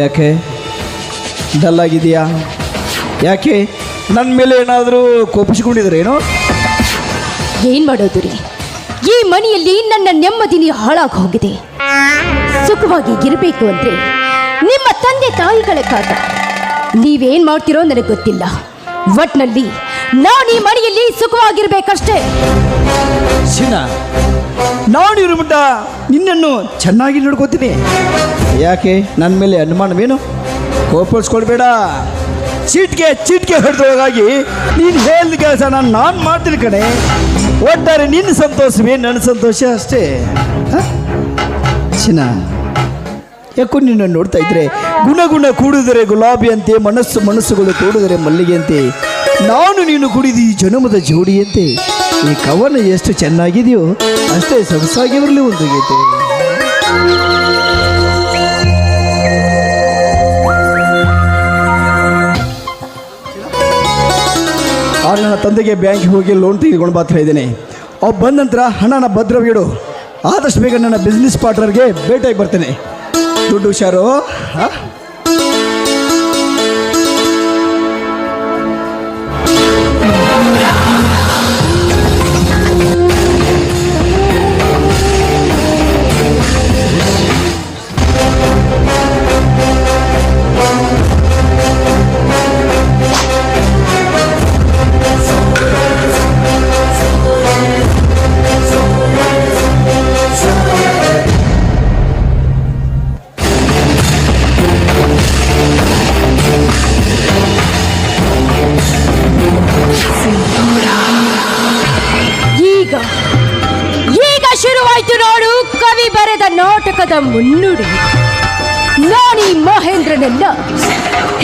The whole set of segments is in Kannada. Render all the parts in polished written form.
ಯಾಕೆ ಡಲ್ ಆಗಿದೆಯಾ? ಯಾಕೆ ನನ್ನ ಮೇಲೆ ಏನಾದರೂ ಕೋಪಿಸ್ಕೊಂಡಿದ್ರೇನೋ? ಏನ್ ಮಾಡೋದು ರೀ, ಈ ಮನೆಯಲ್ಲಿ ನನ್ನ ನೆಮ್ಮದಿನಿ ಹಾಳಾಗಿ ಹೋಗಿದೆ. ಸುಖವಾಗಿ ಇರಬೇಕು ಅಂದ್ರೆ ನಿಮ್ಮ ತಂದೆ ತಾಯಿಗಳ ಕಾಟ. ನೀವೇನ್ ಮಾಡ್ತಿರೋ ನನಗೆ ಗೊತ್ತಿಲ್ಲ. ಒಟ್ನಲ್ಲಿ ನಾನು ಈ ಮನೆಯಲ್ಲಿ ಸುಖವಾಗಿರ್ಬೇಕಷ್ಟೇ. ಸಿನ, ನಾನಿರು ಮುಟ್ಟ ನಿನ್ನನ್ನು ಚೆನ್ನಾಗಿ ನೋಡ್ಕೋತೀನಿ. ಯಾಕೆ ನನ್ನ ಮೇಲೆ ಅನುಮಾನವೇನು? ಕೋಪಿಸ್ಕೊಳ್ಬೇಡ. ಚೀಟ್ಗೆ ಹೊಡೆದೊಳಗಾಗಿ ನೀನು ಹೇಳಿದ ಕೆಲಸ ನಾನು ಮಾಡ್ತೀನಿ ಕಣೆ. ಒಟ್ಟಾರೆ ನಿನ್ನ ಸಂತೋಷವೇ ನನ್ನ ಸಂತೋಷ ಅಷ್ಟೇ. ಚಿನ್ನ, ಯಾಕೋ ನಿನ್ನ ನೋಡ್ತಾ ಇದ್ರೆ ಗುಣ ಕೂಡಿದರೆ ಗುಲಾಬಿ ಅಂತೆ, ಮನಸ್ಸುಗಳು ಕೂಡಿದರೆ ಮಲ್ಲಿಗೆ ಅಂತೆ, ನಾನು ನೀನು ಕುಡಿದು ಈ ಜನುಮದ ಜೋಡಿಯಂತೆ. ಈ ಕವನ ಎಷ್ಟು ಚೆನ್ನಾಗಿದೆಯೋ ಅಷ್ಟೇ ಸೊಗಸಾಗಿ ಬರಲಿ ಒಂದು ಗೀತೆ. ಆಗ ನನ್ನ ತಂದೆಗೆ ಬ್ಯಾಂಕಿಗೆ ಹೋಗಿ ಲೋನ್ ತೆಗೆದುಕೊಂಡು ಬರ್ತಾ ಇದ್ದೇನೆ. ಅವು ಬಂದ ನಂತರ ಹಣನ ಭದ್ರವಿಡು. ಆದಷ್ಟು ಬೇಗ ನನ್ನ ಬಿಸ್ನೆಸ್ ಪಾರ್ಟ್ನರ್ಗೆ ಭೇಟಿಯಾಗಿ ಬರ್ತೇನೆ. ದುಡ್ಡು ಹುಷಾರು. ಈಗ ಶುರುವಾಯ್ತು ನೋಡು ಕವಿ ಬರೆದ ನಾಟಕದ ಮುನ್ನುಡಿ. ನಾನೀ ಮಹೇಂದ್ರನನ್ನ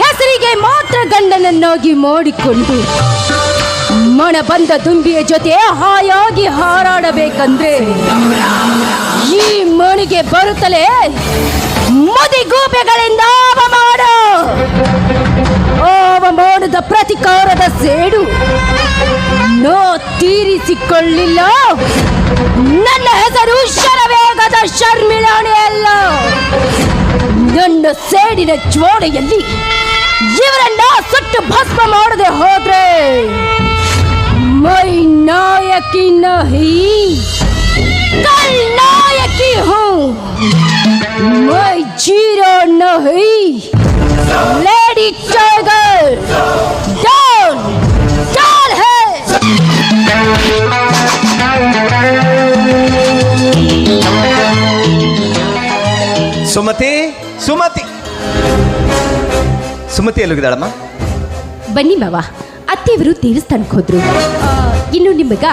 ಹೆಸರಿಗೆ ಮಾತ್ರ ಗಂಡನನ್ನಾಗಿ ಮಾಡಿಕೊಂಡು ಮಣ ಬಂದ ದುಂಬಿಯ ಜೊತೆ ಹಾಯಾಗಿ ಹಾರಾಡಬೇಕಂದ್ರೆ ಈ ಮಣಿಗೆ ಬರುತ್ತಲೇ ಮದಿಗೂಬೆಗಳಿಂದ ಅವಮಾನದ ಪ್ರತಿಕಾರದ ಸೇಡು ನೋ ತೀರಿಸಿಕೊಳ್ಳಿಲ್ಲ. ನನ್ನ ಹೆಸರು ಶರವೇಗದ ಶರ್ಮಿಳಾಣೆ ಅಲ್ಲ. ನನ್ನ ಸೇಡಿನ ಜೋಡೆಯಲ್ಲಿ ಇವರನ್ನ ಸುಟ್ಟು ಭಸ್ಮ ಮಾಡದೆ ಹೋದ್ರೆ ಮೈ ನಾಯಕಿ ನಹಿ ಕಲ್ ನಾಯಕಿ ಹೂ. ಮೈ ಜೀರೋ ನಹಿ ಲೇಡಿ ಟೈಗರ್. ಡೌನ್ ಡೌನ್ ಹೇ. ಸುಮತಿ ಸುಮತಿ ಸುಮತಿ ಎಲ್ಲಿದ್ದಾಳಮ್ಮ? ಬನ್ನಿ ಮಾವ, ಅತ್ತೆಯವರು ದೇವಸ್ಥಾನಕ್ಕೆ ಹೋದ್ರು. ಇನ್ನು ನಿಮಗ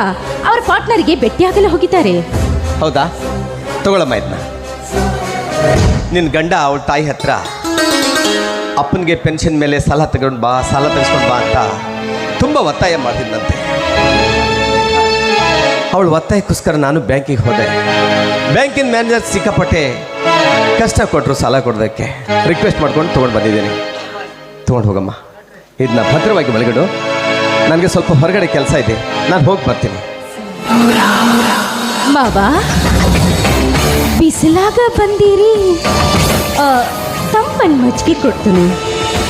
ಅವರ ಪಾರ್ಟ್ನರ್ಗೆ ಭೇಟಿಯಾಗಲು ಹೋಗಿದ್ದಾರೆ. ಹೌದಾ? ತಗೊಳಮ್ಮ ಇದನ್ನ. ನಿನ್ನ ಗಂಡ ಅವಳ ತಾಯಿ ಹತ್ರ ಅಪ್ಪನಿಗೆ ಪೆನ್ಷನ್ ಮೇಲೆ ಸಾಲ ತೆಗೆಸ್ಕೊಂಡು ಬಾ ಅಂತ ತುಂಬ ಒತ್ತಾಯ ಮಾಡ್ತಿದ್ದಂತೆ. ಅವಳು ಒತ್ತಾಯಕ್ಕೋಸ್ಕರ ನಾನು ಬ್ಯಾಂಕಿಗೆ ಹೋದೆ. ಬ್ಯಾಂಕಿನ ಮ್ಯಾನೇಜರ್ ಸಿಕ್ಕಾಪಟ್ಟೆ ಕಷ್ಟ ಕೊಟ್ಟರು ಸಾಲ ಕೊಡೋದಕ್ಕೆ. ರಿಕ್ವೆಸ್ಟ್ ಮಾಡ್ಕೊಂಡು ತೊಗೊಂಡು ಬಂದಿದ್ದೀನಿ. ತೊಗೊಂಡು ಹೋಗಮ್ಮ, ಇದನ್ನ ಭದ್ರವಾಗಿ ಮಲಗಿಡು. ನನಗೆ ಸ್ವಲ್ಪ ಹೊರಗಡೆ ಕೆಲಸ ಇದೆ, ನಾನು ಹೋಗಿ ಬರ್ತೀನಿ. ಮಾವ, ಬಿಸಿಲಾಗ ಬಂದಿರಿ. ತಮ್ಮನ ಮಜ್ಜಿಗೆ ಕೊಡ್ತೀನಿ,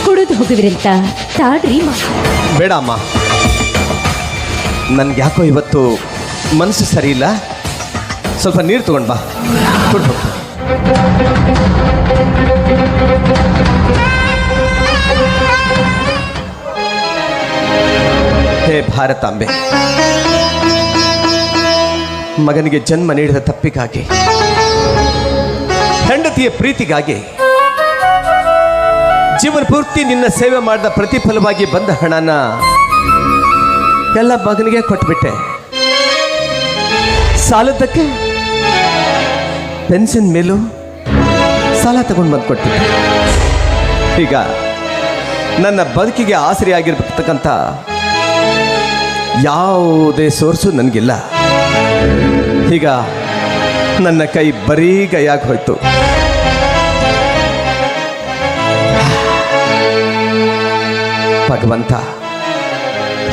ಕುಡಿದು ಹೋಗುವಿರಂತ ತಾಡ್ರಿ. ಬೇಡ ಅಮ್ಮ, ನನಗೆ ಯಾಕೋ ಇವತ್ತು ಮನಸ್ಸು ಸರಿ ಇಲ್ಲ. ಸ್ವಲ್ಪ ನೀರು ತಗೊಂಡು ಬಾ, ಕೊಟ್ಟು ಹೋಗ್ತೀನಿ. ಹೇ ಭಾರತಾಂಬೆ, ಮಗನಿಗೆ ಜನ್ಮ ನೀಡಿದ ತಪ್ಪಿಗಾಗಿ, ಹೆಂಡತಿಯ ಪ್ರೀತಿಗಾಗಿ, ಜೀವನ ಪೂರ್ತಿ ನಿನ್ನ ಸೇವೆ ಮಾಡಿದ ಪ್ರತಿಫಲವಾಗಿ ಬಂದ ಹಣನ ಎಲ್ಲ ಮಗನಿಗೆ ಕೊಟ್ಬಿಟ್ಟೆ. ಸಾಲದಕ್ಕೆ ಪೆನ್ಷನ್ ಮೇಲೂ ಸಾಲ ತಗೊಂಡು ಬಂದು ಕೊಟ್ಬಿಟ್ಟೆ. ಈಗ ನನ್ನ ಬದುಕಿಗೆ ಆಸರೆಯಾಗಿರ್ತಕ್ಕಂಥ ಯಾವುದೇ ಸೋರ್ಸು ನನಗಿಲ್ಲ. ಈಗ ನನ್ನ ಕೈ ಬರೀ ಕೈಯಾಗಿ ಹೋಯ್ತು. ಭಗವಂತ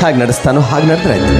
ಹಾಗೆ ನಡೆಸ್ತಾನೋ ಹಾಗೆ ನಡೆದ್ರಾಯ್ತು.